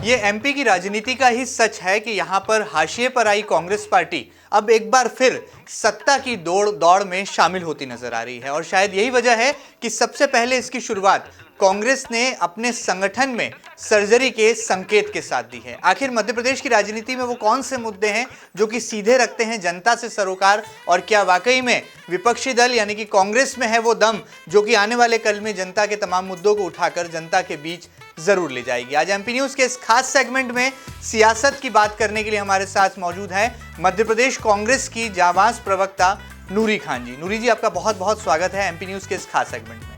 ये एमपी की राजनीति का ही सच है कि यहाँ पर हाशिए पर आई कांग्रेस पार्टी अब एक बार फिर सत्ता की दौड़ में शामिल होती नजर आ रही है और शायद यही वजह है कि सबसे पहले इसकी शुरुआत कांग्रेस ने अपने संगठन में सर्जरी के संकेत के साथ दी है। आखिर मध्य प्रदेश की राजनीति में वो कौन से मुद्दे हैं जो कि सीधे रखते हैं जनता से सरोकार, और क्या वाकई में विपक्षी दल यानी कि कांग्रेस में है वो दम जो कि आने वाले कल में जनता के तमाम मुद्दों को उठाकर जनता के बीच जरूर ले जाएगी। आज एमपी न्यूज के इस खास सेगमेंट में सियासत की बात करने के लिए हमारे साथ मौजूद है मध्य प्रदेश कांग्रेस की जाबाज प्रवक्ता नूरी खान जी। नूरी जी, आपका बहुत बहुत स्वागत है एमपी न्यूज के इस खास सेगमेंट में।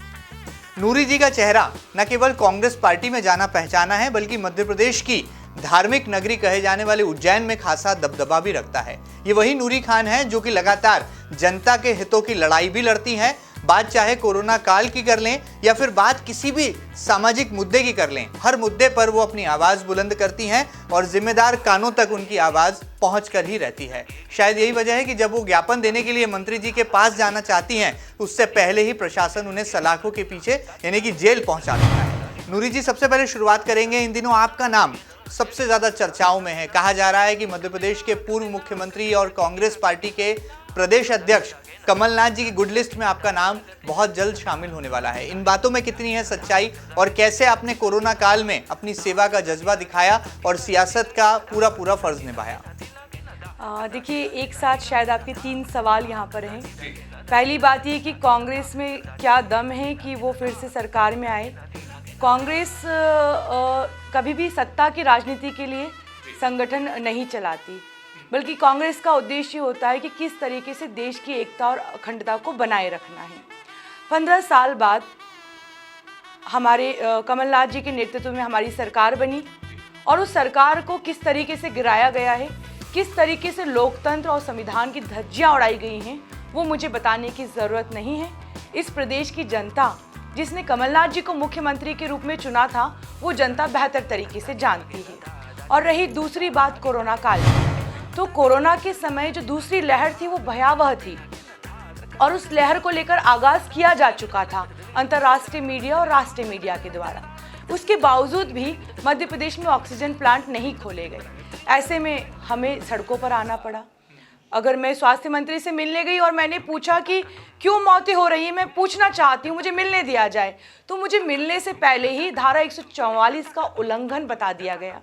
नूरी जी का चेहरा न केवल कांग्रेस पार्टी में जाना पहचाना है बल्कि मध्य प्रदेश की धार्मिक नगरी कहे जाने वाले उज्जैन में खासा दबदबा भी रखता है। ये वही नूरी खान है जो कि लगातार जनता के हितों की लड़ाई भी लड़ती हैं, बात चाहे कोरोना काल की कर लें या फिर बात किसी भी सामाजिक मुद्दे की कर लें, हर मुद्दे पर वो अपनी आवाज बुलंद करती हैं और जिम्मेदार कानों तक उनकी आवाज पहुंच कर ही रहती है। शायद यही वजह है कि जब वो ज्ञापन देने के लिए मंत्री जी के पास जाना चाहती हैं उससे पहले ही प्रशासन उन्हें सलाखों के पीछे यानी कि जेल पहुंचा देता है। नूरी जी, सबसे पहले शुरुआत करेंगे, इन दिनों आपका नाम सबसे ज्यादा चर्चाओं में है। कहा जा रहा है कि मध्य प्रदेश के पूर्व मुख्यमंत्री और कांग्रेस पार्टी के प्रदेश अध्यक्ष कमलनाथ जी की गुड लिस्ट में आपका नाम बहुत जल्द शामिल होने वाला है। इन बातों में कितनी है सच्चाई और कैसे आपने कोरोना काल में अपनी सेवा का जज्बा दिखाया और सियासत का पूरा फर्ज निभाया? देखिए, एक साथ शायद आपके 3 सवाल यहाँ पर हैं। पहली बात ये कि कांग्रेस में क्या दम है कि वो फिर से सरकार में आए। कांग्रेस कभी भी सत्ता की राजनीति के लिए संगठन नहीं चलाती, बल्कि कांग्रेस का उद्देश्य होता है कि किस तरीके से देश की एकता और अखंडता को बनाए रखना है। 15 साल बाद हमारे कमलनाथ जी के नेतृत्व में हमारी सरकार बनी और उस सरकार को किस तरीके से गिराया गया है, किस तरीके से लोकतंत्र और संविधान की धज्जियां उड़ाई गई हैं, वो मुझे बताने की ज़रूरत नहीं है। इस प्रदेश की जनता जिसने कमलनाथ जी को मुख्यमंत्री के रूप में चुना था, वो जनता बेहतर तरीके से जानती है। और रही दूसरी बात कोरोना काल की, तो कोरोना के समय जो दूसरी लहर थी वो भयावह थी और उस लहर को लेकर आगाज किया जा चुका था अंतर्राष्ट्रीय मीडिया और राष्ट्रीय मीडिया के द्वारा। उसके बावजूद भी मध्य प्रदेश में ऑक्सीजन प्लांट नहीं खोले गए। ऐसे में हमें सड़कों पर आना पड़ा। अगर मैं स्वास्थ्य मंत्री से मिलने गई और मैंने पूछा कि क्यों मौतें हो रही हैं, मैं पूछना चाहती हूँ, मुझे मिलने दिया जाए, तो मुझे मिलने से पहले ही धारा 144 का उल्लंघन बता दिया गया।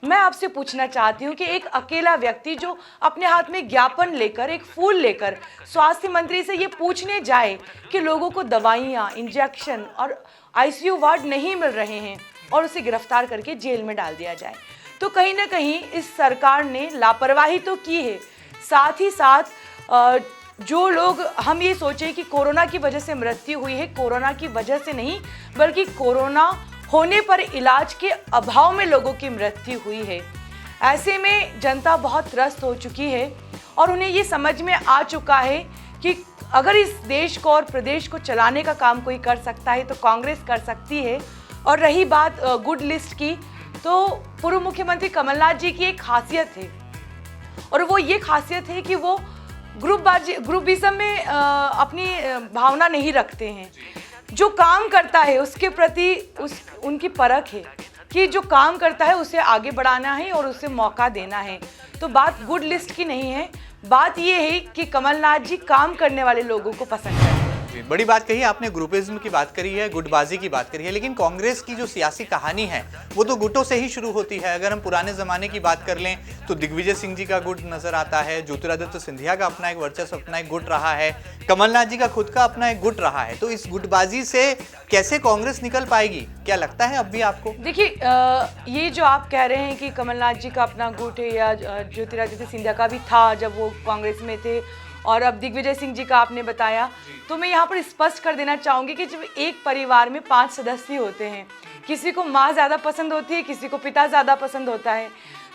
मैं आपसे पूछना चाहती हूँ कि एक अकेला व्यक्ति जो अपने हाथ में ज्ञापन लेकर, एक फूल लेकर स्वास्थ्य मंत्री से ये पूछने जाए कि लोगों को दवाइयाँ, इंजेक्शन और आईसीयू वार्ड नहीं मिल रहे हैं और उसे गिरफ्तार करके जेल में डाल दिया जाए, तो कहीं ना कहीं इस सरकार ने लापरवाही तो की है। साथ ही साथ जो लोग हम ये सोचें कि कोरोना की वजह से मृत्यु हुई है, कोरोना की वजह से नहीं बल्कि कोरोना होने पर इलाज के अभाव में लोगों की मृत्यु हुई है। ऐसे में जनता बहुत त्रस्त हो चुकी है और उन्हें ये समझ में आ चुका है कि अगर इस देश को और प्रदेश को चलाने का काम कोई कर सकता है तो कांग्रेस कर सकती है। और रही बात गुड लिस्ट की, तो पूर्व मुख्यमंत्री कमलनाथ जी की एक खासियत है और वो ये खासियत है कि वो ग्रुपिज्म में अपनी भावना नहीं रखते हैं। जो काम करता है उसके प्रति उनकी परख है कि जो काम करता है उसे आगे बढ़ाना है और उसे मौका देना है। तो बात गुड लिस्ट की नहीं है, बात ये है कि कमलनाथ जी काम करने वाले लोगों को पसंद करते हैं। बड़ी बात कही आपने, ग्रुपिज्म की बात करी है, गुटबाजी की बात करी है, लेकिन कांग्रेस की जो सियासी कहानी है वो तो गुटों से ही शुरू होती है। अगर हम पुराने जमाने की बात कर लें तो दिग्विजय सिंह जी का गुट नजर आता है, ज्योतिरादित्य सिंधिया का अपना एक वर्चस्व, अपना एक गुट रहा है, कमलनाथ जी का खुद का अपना एक गुट रहा है। तो इस गुटबाजी से कैसे कांग्रेस निकल पाएगी, क्या लगता है अब भी आपको? देखिए, ये जो आप कह रहे हैं कि कमलनाथ जी का अपना गुट है या ज्योतिरादित्य सिंधिया का भी था जब वो कांग्रेस में थे और अब दिग्विजय सिंह जी का आपने बताया, तो मैं यहाँ पर स्पष्ट कर देना चाहूँगी कि जब एक परिवार में 5 सदस्य होते हैं, किसी को माँ ज़्यादा पसंद होती है, किसी को पिता ज़्यादा पसंद होता है,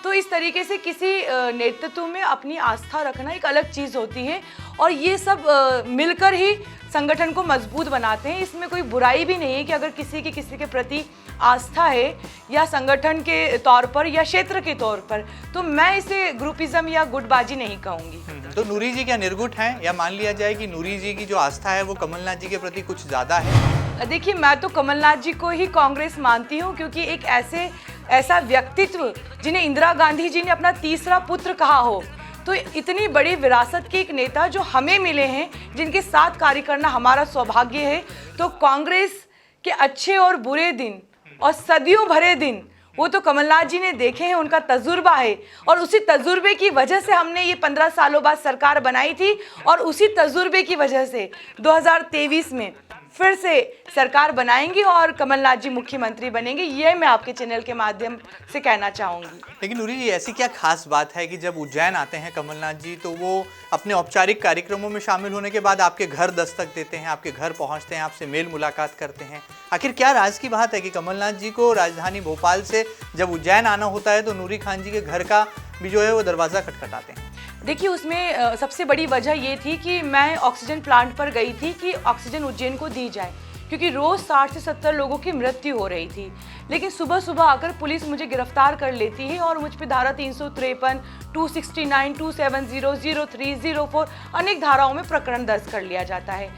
तो इस तरीके से किसी नेतृत्व में अपनी आस्था रखना एक अलग चीज़ होती है और ये सब मिलकर ही संगठन को मजबूत बनाते हैं। इसमें कोई बुराई भी नहीं है कि अगर किसी के प्रति आस्था है या संगठन के तौर पर या क्षेत्र के तौर पर, तो मैं इसे ग्रुपिज्म या गुटबाजी नहीं कहूँगी। तो नूरी जी क्या निर्गुट हैं, या मान लिया जाए कि नूरी जी की जो आस्था है वो कमलनाथ जी के प्रति कुछ ज़्यादा है? देखिए, मैं तो कमलनाथ जी को ही कांग्रेस मानती हूँ क्योंकि एक ऐसे ऐसा व्यक्तित्व जिन्हें इंदिरा गांधी जी ने अपना तीसरा पुत्र कहा हो, तो इतनी बड़ी विरासत के एक नेता जो हमें मिले हैं, जिनके साथ कार्य करना हमारा सौभाग्य है, तो कांग्रेस के अच्छे और बुरे दिन और सदियों भरे दिन वो तो कमलनाथ जी ने देखे हैं, उनका तजुर्बा है। और उसी तजुर्बे की वजह से हमने ये 15 सालों बाद सरकार बनाई थी, और उसी तजुर्बे की वजह से 2023 में फिर से सरकार बनाएंगे और कमलनाथ जी मुख्यमंत्री बनेंगे। ये मैं आपके चैनल के माध्यम से कहना चाहूँगी। लेकिन नूरी जी, ऐसी क्या खास बात है कि जब उज्जैन आते हैं कमलनाथ जी तो वो अपने औपचारिक कार्यक्रमों में शामिल होने के बाद आपके घर दस्तक देते हैं, आपके घर पहुंचते हैं, आपसे मेल मुलाकात करते हैं? आखिर क्या राज की बात है कि कमलनाथ जी को राजधानी भोपाल से जब उज्जैन आना होता है तो नूरी खान जी के घर का भी जो है वो दरवाज़ा खटखटाते हैं? देखिए, उसमें सबसे बड़ी वजह ये थी कि मैं ऑक्सीजन प्लांट पर गई थी कि ऑक्सीजन उज्जैन को दी जाए, क्योंकि रोज़ 60 से 70 लोगों की मृत्यु हो रही थी। लेकिन सुबह सुबह आकर पुलिस मुझे गिरफ्तार कर लेती है और मुझ पर धारा 353, 269, 270, 03, 04 अनेक धाराओं में प्रकरण दर्ज कर लिया जाता है।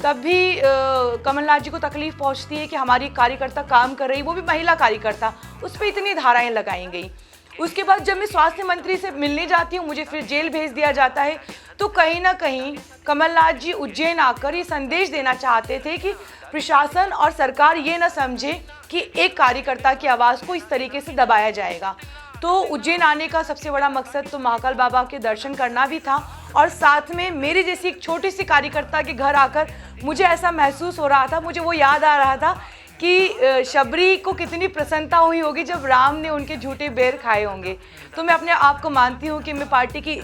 तब भी कमलनाथ जी को तकलीफ पहुंचती है कि हमारी कार्यकर्ता काम कर रही, वो भी महिला कार्यकर्ता, उस पर इतनी धाराएं लगाई गई। उसके बाद जब मैं स्वास्थ्य मंत्री से मिलने जाती हूँ, मुझे फिर जेल भेज दिया जाता है। तो कहीं ना कहीं कमलनाथ जी उज्जैन आकर ये संदेश देना चाहते थे कि प्रशासन और सरकार ये ना समझे कि एक कार्यकर्ता की आवाज़ को इस तरीके से दबाया जाएगा। तो उज्जैन आने का सबसे बड़ा मकसद तो महाकाल बाबा के दर्शन करना भी था, और साथ में मेरी जैसी एक छोटी सी कार्यकर्ता के घर आकर मुझे ऐसा महसूस हो रहा था, मुझे वो याद आ रहा था कि शबरी को कितनी प्रसन्नता हुई होगी जब राम ने उनके झूठे बेर खाए होंगे। तो मैं अपने आप को मानती हूँ कि मैं पार्टी की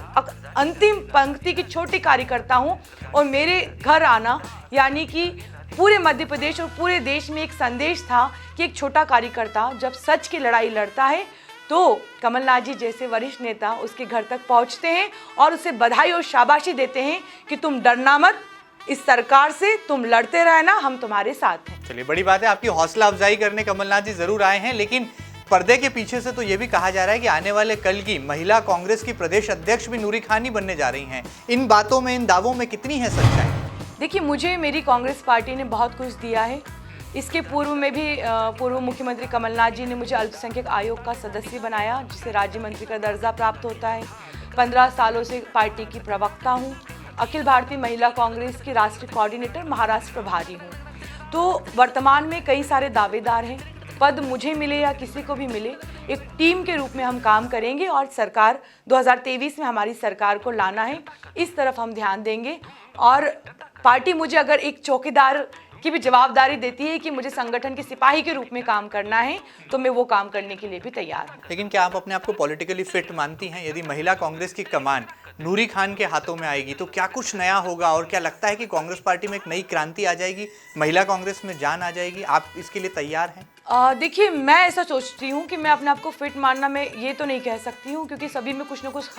अंतिम पंक्ति की छोटी कार्यकर्ता हूँ, और मेरे घर आना यानी कि पूरे मध्य प्रदेश और पूरे देश में एक संदेश था कि एक छोटा कार्यकर्ता जब सच की लड़ाई लड़ता है तो कमलनाथ जी जैसे वरिष्ठ नेता उसके घर तक पहुँचते हैं और उसे बधाई और शाबाशी देते हैं कि तुम डरना मत, इस सरकार से तुम लड़ते रहना, हम तुम्हारे साथ हैं। चलिए, बड़ी बात है, आपकी हौसला अफजाई करने कमलनाथ जी जरूर आए हैं। लेकिन पर्दे के पीछे से तो ये भी कहा जा रहा है कि आने वाले कल की महिला कांग्रेस की प्रदेश अध्यक्ष भी नूरी खान ही बनने जा रही हैं। इन बातों में, इन दावों में कितनी है सच्चाई? देखिए, मुझे मेरी कांग्रेस पार्टी ने बहुत कुछ दिया है। इसके पूर्व में भी पूर्व मुख्यमंत्री कमलनाथ जी ने मुझे अल्पसंख्यक आयोग का सदस्य बनाया, जिसे राज्य मंत्री का दर्जा प्राप्त होता है। 15 सालों से पार्टी की प्रवक्ता हूँ। अखिल भारतीय महिला कांग्रेस की राष्ट्रीय कोऑर्डिनेटर, महाराष्ट्र प्रभारी हूँ। तो वर्तमान में कई सारे दावेदार हैं। पद मुझे मिले या किसी को भी मिले, एक टीम के रूप में हम काम करेंगे और सरकार 2023 में हमारी सरकार को लाना है, इस तरफ हम ध्यान देंगे। और पार्टी मुझे अगर एक चौकीदार की भी जवाबदारी देती है कि मुझे संगठन के सिपाही के रूप में काम करना है, तो मैं वो काम करने के लिए भी तैयार हूँ। लेकिन क्या आप अपने आप को पॉलिटिकली फिट मानती हैं? यदि महिला कांग्रेस की कमान नूरी खान के हाथों में आएगी तो क्या कुछ नया होगा, और क्या लगता है कि कांग्रेस पार्टी में एक नई क्रांति आ जाएगी, महिला कांग्रेस में जान आ जाएगी? आप इसके लिए तैयार हैं? देखिए, मैं ऐसा सोचती हूँ कि मैं अपने आप को फिट मानना, मैं ये तो नहीं कह सकती हूँ, क्योंकि सभी में कुछ ना कुछ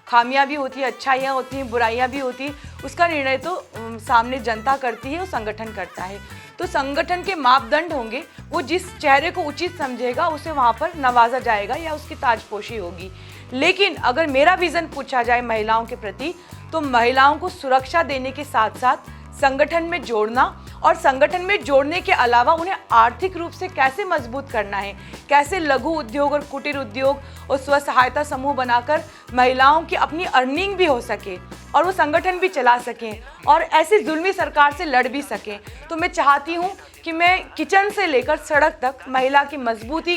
खामियां भी होती है, अच्छाइयाँ होती हैं, बुराइयाँ भी होती हैं। उसका निर्णय तो सामने जनता करती है और संगठन करता है। तो संगठन के मापदंड होंगे, वो जिस चेहरे को उचित समझेगा उसे वहाँ पर नवाजा जाएगा या उसकी ताजपोशी होगी। लेकिन अगर मेरा विज़न पूछा जाए महिलाओं के प्रति, तो महिलाओं को सुरक्षा देने के साथ साथ संगठन में जोड़ना, और संगठन में जोड़ने के अलावा उन्हें आर्थिक रूप से कैसे मजबूत करना है, कैसे लघु उद्योग और कुटीर उद्योग और स्व सहायता समूह बनाकर महिलाओं की अपनी अर्निंग भी हो सके और वो संगठन भी चला सकें और ऐसी जुल्मी सरकार से लड़ भी सकें। तो मैं चाहती हूँ कि मैं किचन से लेकर सड़क तक महिला की मजबूती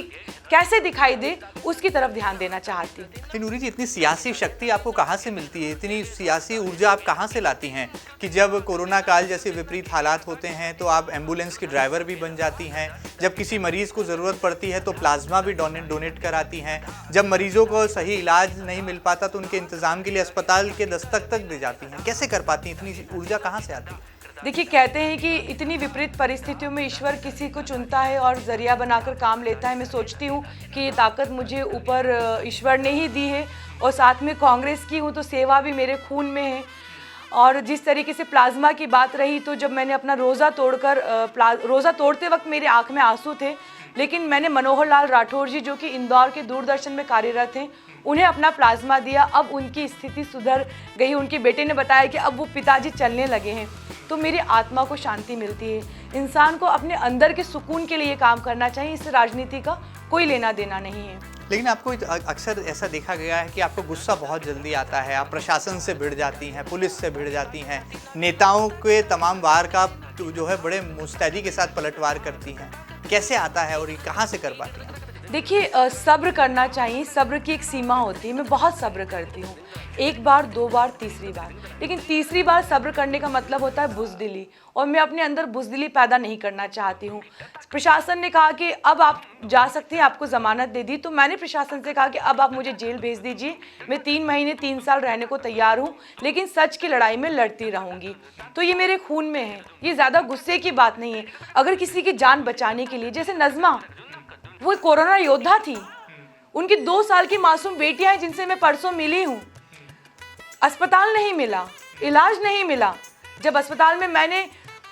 कैसे दिखाई दे, उसकी तरफ ध्यान देना चाहती हूँ। नूरी जी, इतनी सियासी शक्ति आपको कहाँ से मिलती है, इतनी सियासी ऊर्जा आप कहाँ से लाती हैं कि जब कोरोना काल जैसे विपरीत हालात होते हैं तो आप एम्बुलेंस की ड्राइवर भी बन जाती हैं, जब किसी मरीज को ज़रूरत पड़ती है तो प्लाज्मा भी डोनेट कराती हैं, जब मरीजों को सही इलाज नहीं मिल पाता तो उनके इंतज़ाम के लिए अस्पताल के दस्तक तक दे जाती हैं? कैसे कर पाती हैं? इतनी ऊर्जा कहाँ से आती है? देखिए, कहते हैं कि इतनी विपरीत परिस्थितियों में ईश्वर किसी को चुनता है और जरिया बनाकर काम लेता है। मैं सोचती हूँ कि ये ताकत मुझे ऊपर ईश्वर ने ही दी है, और साथ में कांग्रेस की हूँ तो सेवा भी मेरे खून में है। और जिस तरीके से प्लाज्मा की बात रही, तो जब मैंने अपना रोज़ा तोड़ते वक्त मेरे आँख में आंसू थे, लेकिन मैंने मनोहर लाल राठौर जी, जो कि इंदौर के दूरदर्शन में कार्यरत हैं, उन्हें अपना प्लाज्मा दिया। अब उनकी स्थिति सुधर गई। उनके बेटे ने बताया कि अब वो पिताजी चलने लगे हैं। तो मेरी आत्मा को शांति मिलती है। इंसान को अपने अंदर के सुकून के लिए काम करना चाहिए, इससे राजनीति का कोई लेना देना नहीं है। लेकिन आपको अक्सर ऐसा देखा गया है कि आपको गुस्सा बहुत जल्दी आता है, आप प्रशासन से भिड़ जाती हैं, पुलिस से भिड़ जाती हैं, नेताओं के तमाम वार का जो है बड़े मुस्तैदी के साथ पलटवार करती हैं। कैसे आता है और ये कहाँ से कर पाती हैं? देखिए, सब्र करना चाहिए, सब्र की एक सीमा होती है। मैं बहुत सब्र करती हूँ, एक बार, दो बार, तीसरी बार, लेकिन तीसरी बार सब्र करने का मतलब होता है बुज़दिली, और मैं अपने अंदर बुज़दिली पैदा नहीं करना चाहती हूँ। प्रशासन ने कहा कि अब आप जा सकते हैं, आपको ज़मानत दे दी, तो मैंने प्रशासन से कहा कि अब आप मुझे जेल भेज दीजिए, मैं 3 महीने 3 साल रहने को तैयार हूँ, लेकिन सच की लड़ाई में लड़ती रहूँगी। तो ये मेरे खून में है, ये ज़्यादा गुस्से की बात नहीं है। अगर किसी की जान बचाने के लिए, जैसे नज़मा, वो कोरोना योद्धा थी, उनकी 2 साल की मासूम बेटियां हैं जिनसे मैं परसों मिली हूँ, अस्पताल नहीं मिला, इलाज नहीं मिला। जब अस्पताल में मैंने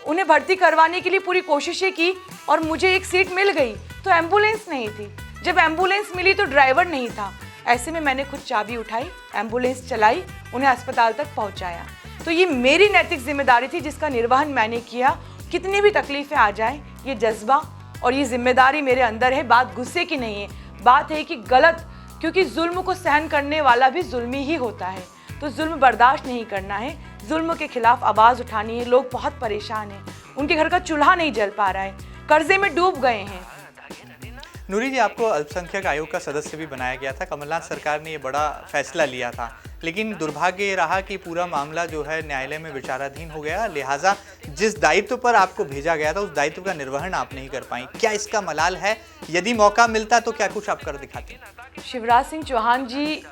उन्हें भर्ती करवाने के लिए पूरी कोशिशें की और मुझे एक सीट मिल गई, तो एम्बुलेंस नहीं थी। जब एम्बुलेंस मिली तो ड्राइवर नहीं था। ऐसे में मैंने खुद चाबी उठाई, एम्बुलेंस चलाई, उन्हें अस्पताल तक पहुँचाया। तो ये मेरी नैतिक जिम्मेदारी थी जिसका निर्वहन मैंने किया। कितनी भी तकलीफें आ जाए, ये जज्बा और ये जिम्मेदारी मेरे अंदर है। बात गुस्से की नहीं है, बात है कि गलत, क्योंकि जुल्म को सहन करने वाला भी जुल्मी ही होता है। तो जुल्म बर्दाश्त नहीं करना है, जुल्म के खिलाफ आवाज़ उठानी है। लोग बहुत परेशान हैं, उनके घर का चूल्हा नहीं जल पा रहा है, कर्जे में डूब गए हैं। नूरी जी, आपको अल्पसंख्यक आयोग का सदस्य भी बनाया गया था, कमलनाथ सरकार ने ये बड़ा फैसला लिया था, लेकिन दुर्भाग्य ये रहा कि पूरा मामला जो है न्यायालय में विचाराधीन हो गया। लिहाजा जिस दायित्व पर आपको भेजा गया था उस दायित्व का निर्वहन आप नहीं कर पाई। क्या इसका मलाल है? यदि मौका मिलता तो क्या कुछ आप कर दिखाती? शिवराज सिंह चौहान जी,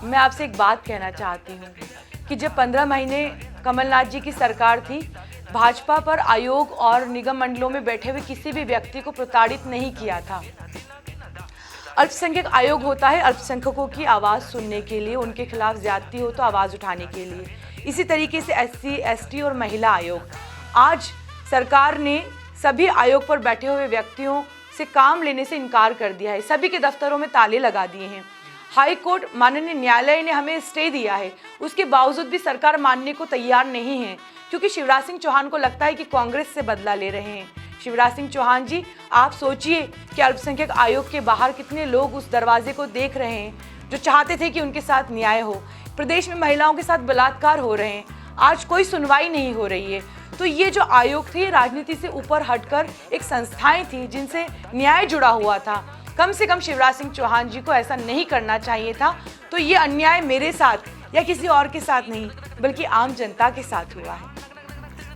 मैं आपसे एक बात कहना चाहती हूँ कि जब 15 महीने कमलनाथ जी की सरकार थी, भाजपा पर आयोग और निगम मंडलों में बैठे हुए किसी भी व्यक्ति को प्रताड़ित नहीं किया था। अल्पसंख्यक आयोग होता है अल्पसंख्यकों की आवाज़ सुनने के लिए, उनके खिलाफ ज्यादती हो तो आवाज़ उठाने के लिए। इसी तरीके से SC, ST और महिला आयोग, आज सरकार ने सभी आयोग पर बैठे हुए व्यक्तियों से काम लेने से इनकार कर दिया है। सभी के दफ्तरों में ताले लगा दिए हैं। हाई कोर्ट, माननीय न्यायालय ने हमें स्टे दिया है, उसके बावजूद भी सरकार मानने को तैयार नहीं है, क्योंकि शिवराज सिंह चौहान को लगता है कि कांग्रेस से बदला ले रहे हैं। शिवराज सिंह चौहान जी, आप सोचिए कि अल्पसंख्यक आयोग के बाहर कितने लोग उस दरवाजे को देख रहे हैं जो चाहते थे कि उनके साथ न्याय हो। प्रदेश में महिलाओं के साथ बलात्कार हो रहे हैं, आज कोई सुनवाई नहीं हो रही है। तो ये जो आयोग थी, राजनीति से ऊपर हटकर एक संस्थाएं थी जिनसे न्याय जुड़ा हुआ था। कम से कम शिवराज सिंह चौहान जी को ऐसा नहीं करना चाहिए था। तो ये अन्याय मेरे साथ या किसी और के साथ नहीं, बल्कि आम जनता के साथ हुआ है।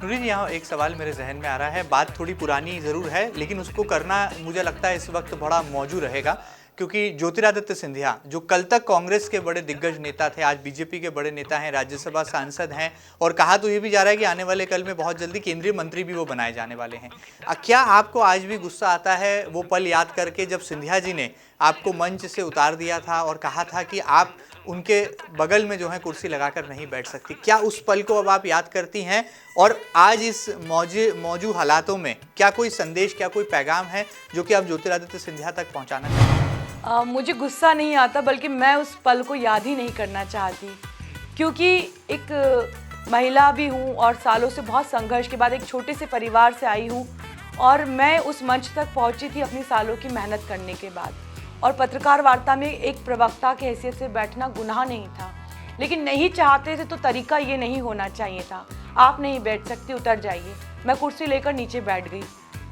नूरी जी, यहाँ एक सवाल मेरे जहन में आ रहा है, बात थोड़ी पुरानी ज़रूर है, लेकिन उसको करना मुझे लगता है इस वक्त बड़ा मौजू रहेगा, क्योंकि ज्योतिरादित्य सिंधिया जो कल तक कांग्रेस के बड़े दिग्गज नेता थे, आज बीजेपी के बड़े नेता हैं, राज्यसभा सांसद हैं, और कहा तो ये भी जा रहा है कि आने वाले कल में बहुत जल्दी केंद्रीय मंत्री भी वो बनाए जाने वाले हैं। क्या आपको आज भी गुस्सा आता है वो पल याद करके जब सिंधिया जी ने आपको मंच से उतार दिया था और कहा था कि आप उनके बगल में जो है कुर्सी लगाकर नहीं बैठ सकती? क्या उस पल को अब आप याद करती हैं? और आज इस मौजूद हालातों में क्या कोई संदेश, क्या कोई पैगाम है जो कि आप ज्योतिरादित्य सिंधिया तक पहुंचाना चाहते हैं? मुझे गुस्सा नहीं आता, बल्कि मैं उस पल को याद ही नहीं करना चाहती, क्योंकि एक महिला भी हूँ और सालों से बहुत संघर्ष के बाद एक छोटे से परिवार से आई हूँ, और मैं उस मंच तक पहुँची थी अपनी सालों की मेहनत करने के बाद। और पत्रकार वार्ता में एक प्रवक्ता की हैसियत से बैठना गुनाह नहीं था, लेकिन नहीं चाहते थे तो तरीका ये नहीं होना चाहिए था। आप नहीं बैठ सकते, उतर जाइए। मैं कुर्सी लेकर नीचे बैठ गई।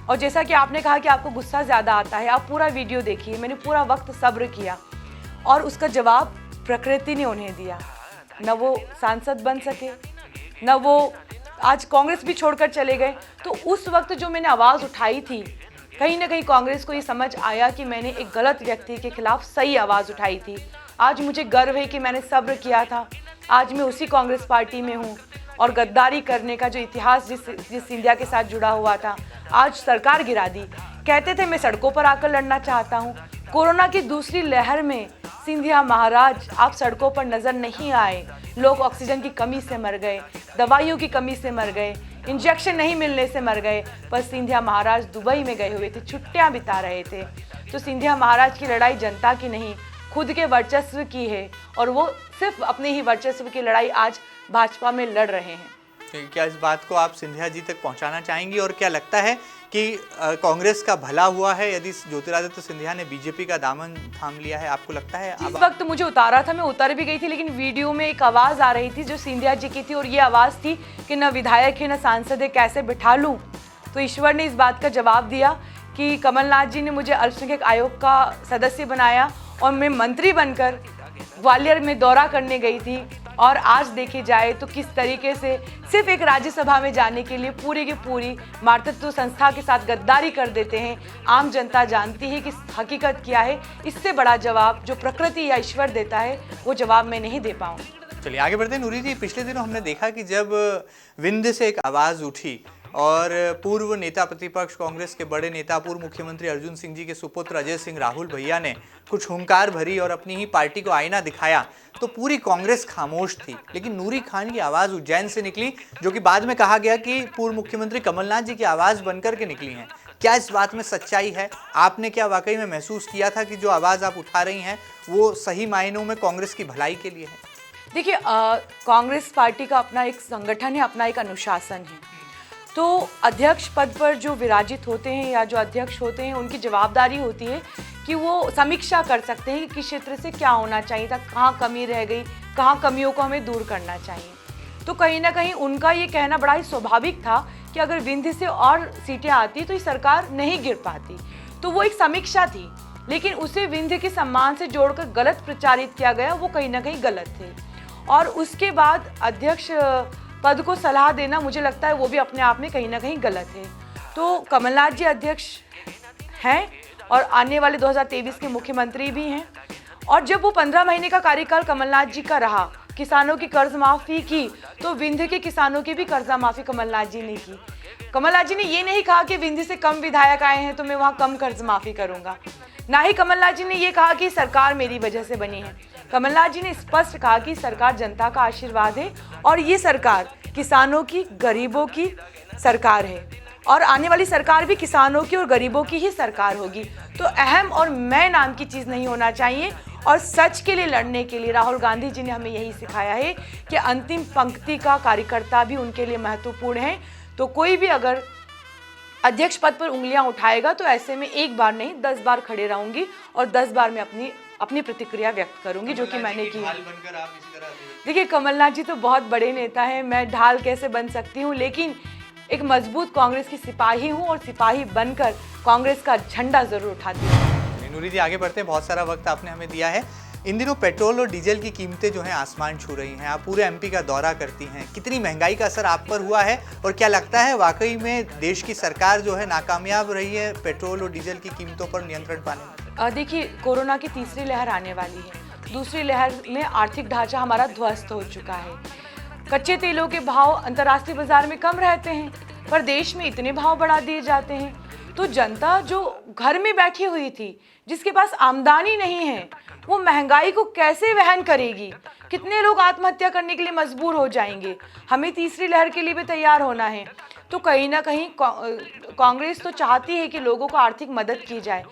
और जैसा कि आपने कहा कि आपको गुस्सा ज़्यादा आता है, आप पूरा वीडियो देखिए, मैंने पूरा वक्त सब्र किया और उसका जवाब प्रकृति ने उन्हें दिया। न वो सांसद बन सके, न वो आज कांग्रेस भी छोड़कर चले गए। तो उस वक्त जो मैंने आवाज़ उठाई थी, कहीं ना कहीं कांग्रेस को ये समझ आया कि मैंने एक गलत व्यक्ति के खिलाफ सही आवाज़ उठाई थी। आज मुझे गर्व है कि मैंने सब्र किया था। आज मैं उसी कांग्रेस पार्टी में हूँ और गद्दारी करने का जो इतिहास जिस सिंधिया के साथ जुड़ा हुआ था, आज सरकार गिरा दी। कहते थे मैं सड़कों पर आकर लड़ना चाहता हूँ। कोरोना की दूसरी लहर में सिंधिया महाराज आप सड़कों पर नजर नहीं आए। लोग ऑक्सीजन की कमी से मर गए, दवाइयों की कमी से मर गए, इंजेक्शन नहीं मिलने से मर गए, पर सिंधिया महाराज दुबई में गए हुए थे, छुट्टियां बिता रहे थे। तो सिंधिया महाराज की लड़ाई जनता की नहीं, खुद के वर्चस्व की है, और वो सिर्फ अपने ही वर्चस्व की लड़ाई आज भाजपा में लड़ रहे हैं। क्या इस बात को आप सिंधिया जी तक पहुंचाना चाहेंगी, और क्या लगता है कि कांग्रेस का भला हुआ है यदि ज्योतिरादित्य सिंधिया ने बीजेपी का दामन थाम लिया है? आपको लगता है? जिस वक्त मुझे उतारा था मैं उतर भी गई थी, लेकिन वीडियो में एक आवाज़ आ रही थी जो सिंधिया जी की थी, और ये आवाज़ थी कि न विधायक है न सांसद है, कैसे बिठा लूँ। तो ईश्वर ने इस बात का जवाब दिया कि कमलनाथ जी ने मुझे अल्पसंख्यक आयोग का सदस्य बनाया और मैं मंत्री बनकर ग्वालियर में दौरा करने गई थी। और आज देखे जाए तो किस तरीके से सिर्फ एक राज्यसभा में जाने के लिए पूरी की पूरी मातृत्व संस्था के साथ गद्दारी कर देते हैं। आम जनता जानती है कि हकीकत क्या है। इससे बड़ा जवाब जो प्रकृति या ईश्वर देता है वो जवाब मैं नहीं दे पाऊँ। चलिए आगे बढ़ते हैं। नूरी जी, पिछले दिनों हमने देखा कि जब विंध्य से एक आवाज़ उठी और पूर्व नेता प्रतिपक्ष कांग्रेस के बड़े नेता पूर्व मुख्यमंत्री अर्जुन सिंह जी के सुपुत्र अजय सिंह राहुल भैया ने कुछ हुंकार भरी और अपनी ही पार्टी को आईना दिखाया तो पूरी कांग्रेस खामोश थी। लेकिन नूरी खान की आवाज़ उज्जैन से निकली, जो कि बाद में कहा गया कि पूर्व मुख्यमंत्री कमलनाथ जी की आवाज़ बनकर के निकली हैं। क्या इस बात में सच्चाई है? आपने क्या वाकई में महसूस किया था कि जो आवाज़ आप उठा रही हैं वो सही मायनों में कांग्रेस की भलाई के लिए है? देखिए, कांग्रेस पार्टी का अपना एक संगठन है, अपना एक अनुशासन है। तो अध्यक्ष पद पर जो विराजित होते हैं या जो अध्यक्ष होते हैं उनकी जवाबदारी होती है कि वो समीक्षा कर सकते हैं कि किस क्षेत्र से क्या होना चाहिए था, कहाँ कमी रह गई, कहाँ कमियों को हमें दूर करना चाहिए। तो कहीं ना कहीं उनका ये कहना बड़ा ही स्वाभाविक था कि अगर विंध्य से और सीटें आती तो ये सरकार नहीं गिर पाती। तो वो एक समीक्षा थी, लेकिन उसे विंध्य के सम्मान से जोड़कर गलत प्रचारित किया गया, वो कहीं ना कहीं गलत थे। और उसके बाद अध्यक्ष पद को सलाह देना मुझे लगता है वो भी अपने आप में कहीं ना कहीं गलत है। तो कमलनाथ जी अध्यक्ष हैं और आने वाले 2023 के मुख्यमंत्री भी हैं। और जब वो 15 महीने का कार्यकाल कमलनाथ जी का रहा, किसानों की कर्ज माफ़ी की, तो विंध्य के किसानों की भी कर्जा माफ़ी कमलनाथ जी ने की। कमलनाथ जी ने ये नहीं कहा कि विंध्य से कम विधायक आए हैं तो मैं वहाँ कम कर्ज माफ़ी करूँगा। ना ही कमलनाथ जी ने ये कहा कि सरकार मेरी वजह से बनी है। कमलनाथ जी ने स्पष्ट कहा कि सरकार जनता का आशीर्वाद है और ये सरकार किसानों की, गरीबों की सरकार है और आने वाली सरकार भी किसानों की और गरीबों की ही सरकार होगी। तो अहम और मैं नाम की चीज़ नहीं होना चाहिए। और सच के लिए लड़ने के लिए राहुल गांधी जी ने हमें यही सिखाया है कि अंतिम पंक्ति का कार्यकर्ता भी उनके लिए महत्वपूर्ण है। तो कोई भी अगर अध्यक्ष पद पर उंगलियां उठाएगा तो ऐसे में एक बार नहीं 10 बार खड़े रहूंगी और 10 बार मैं अपनी प्रतिक्रिया व्यक्त करूंगी, जो कि मैंने की। देखिए, कमलनाथ जी तो बहुत बड़े नेता हैं, मैं ढाल कैसे बन सकती हूँ, लेकिन एक मजबूत कांग्रेस की सिपाही हूँ और सिपाही बनकर कांग्रेस का झंडा जरूर उठाती हूँ। नूरी जी, आगे बढ़ते हैं। बहुत सारा वक्त आपने हमें दिया है। इन दिनों पेट्रोल और डीजल की कीमतें जो हैं आसमान छू रही हैं। आप पूरे एमपी का दौरा करती हैं, कितनी महंगाई का असर आप पर हुआ है और क्या लगता है वाकई में देश की सरकार जो है नाकामयाब रही है पेट्रोल और डीजल की कीमतों पर नियंत्रण पाने में? देखिए, कोरोना की तीसरी लहर आने वाली है। दूसरी लहर में आर्थिक ढांचा हमारा ध्वस्त हो चुका है। कच्चे तेलों के भाव अंतर्राष्ट्रीय बाजार में कम रहते हैं पर देश में इतने भाव बढ़ा दिए जाते हैं, तो जनता जो घर में बैठी हुई थी, जिसके पास आमदनी नहीं है, वो महंगाई को कैसे वहन करेगी? कितने लोग आत्महत्या करने के लिए मजबूर हो जाएंगे? हमें तीसरी लहर के लिए भी तैयार होना है। तो कहीं ना कहीं कांग्रेस तो चाहती है कि लोगों को आर्थिक मदद की जाए।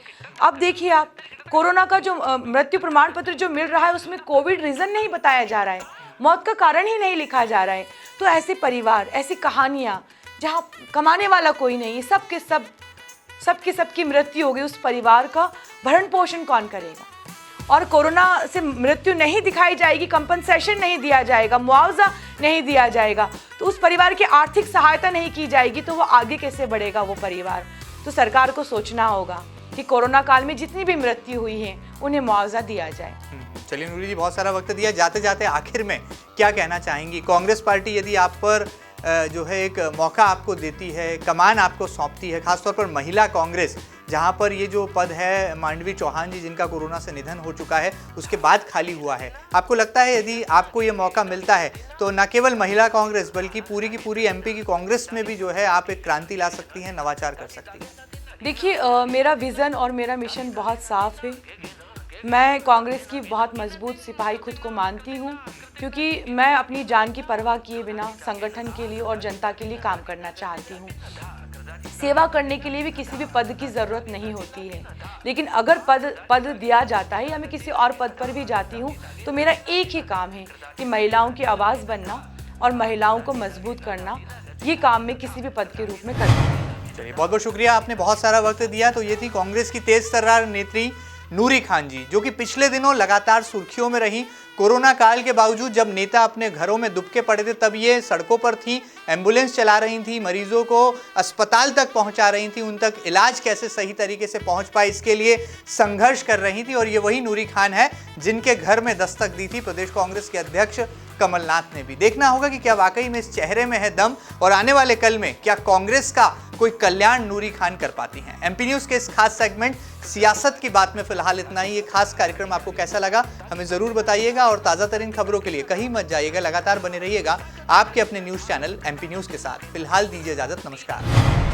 अब देखिए, आप कोरोना का जो मृत्यु प्रमाण पत्र जो मिल रहा है उसमें कोविड रीज़न नहीं बताया जा रहा है, मौत का कारण ही नहीं लिखा जा रहा है। तो ऐसे परिवार, ऐसी कहानियाँ जहाँ कमाने वाला कोई नहीं, सबकी मृत्यु हो गई, उस परिवार का भरण पोषण कौन करेगा? और कोरोना से मृत्यु नहीं दिखाई जाएगी, कंपनसेशन नहीं दिया जाएगा, मुआवजा नहीं दिया जाएगा, तो उस परिवार की आर्थिक सहायता नहीं की जाएगी, तो वो आगे कैसे बढ़ेगा वो परिवार? तो सरकार को सोचना होगा कि कोरोना काल में जितनी भी मृत्यु हुई है उन्हें मुआवजा दिया जाए। चलिए नूरी जी, बहुत सारा वक्त दिया। जाते जाते आखिर में क्या कहना चाहेंगी? कांग्रेस पार्टी यदि आप पर जो है एक मौका आपको देती है, कमान आपको सौंपती है, खासतौर पर महिला कांग्रेस, जहां पर ये जो पद है मांडवी चौहान जी जिनका कोरोना से निधन हो चुका है उसके बाद खाली हुआ है, आपको लगता है यदि आपको ये मौका मिलता है तो न केवल महिला कांग्रेस बल्कि पूरी की पूरी एमपी की कांग्रेस में भी जो है आप एक क्रांति ला सकती हैं, नवाचार कर सकती हैं? देखिए, मेरा विज़न और मेरा मिशन बहुत साफ है। मैं कांग्रेस की बहुत मजबूत सिपाही खुद को मानती हूँ, क्योंकि मैं अपनी जान की परवाह किए बिना संगठन के लिए और जनता के लिए काम करना चाहती हूँ। सेवा करने के लिए भी किसी भी पद की ज़रूरत नहीं होती है, लेकिन अगर पद दिया जाता है या मैं किसी और पद पर भी जाती हूँ तो मेरा एक ही काम है कि महिलाओं की आवाज़ बनना और महिलाओं को मजबूत करना। ये काम मैं किसी भी पद के रूप में करती हूँ। चलिए, बहुत बहुत शुक्रिया, आपने बहुत सारा वक्त दिया। तो ये थी कांग्रेस की तेज तर्रार नेत्री नूरी खान जी, जो कि पिछले दिनों लगातार सुर्खियों में रही। कोरोना काल के बावजूद जब नेता अपने घरों में दुबके पड़े थे, तब ये सड़कों पर थी, एम्बुलेंस चला रही थी, मरीजों को अस्पताल तक पहुंचा रही थी, उन तक इलाज कैसे सही तरीके से पहुंच पाए इसके लिए संघर्ष कर रही थी। और ये वही नूरी खान है जिनके घर में दस्तक दी थी प्रदेश कांग्रेस के अध्यक्ष कमलनाथ ने भी। देखना होगा कि क्या वाकई में इस चेहरे में है दम, और आने वाले कल में क्या कांग्रेस का कोई कल्याण नूरी खान कर पाती हैं। एमपी न्यूज के इस खास सेगमेंट सियासत की बात में फिलहाल इतना ही। ये खास कार्यक्रम आपको कैसा लगा हमें जरूर बताइएगा, और ताजा तरीन खबरों के लिए कहीं मत जाइएगा, लगातार बने रहिएगा आपके अपने न्यूज चैनल एमपी न्यूज के साथ। फिलहाल दीजिए इजाजत, नमस्कार।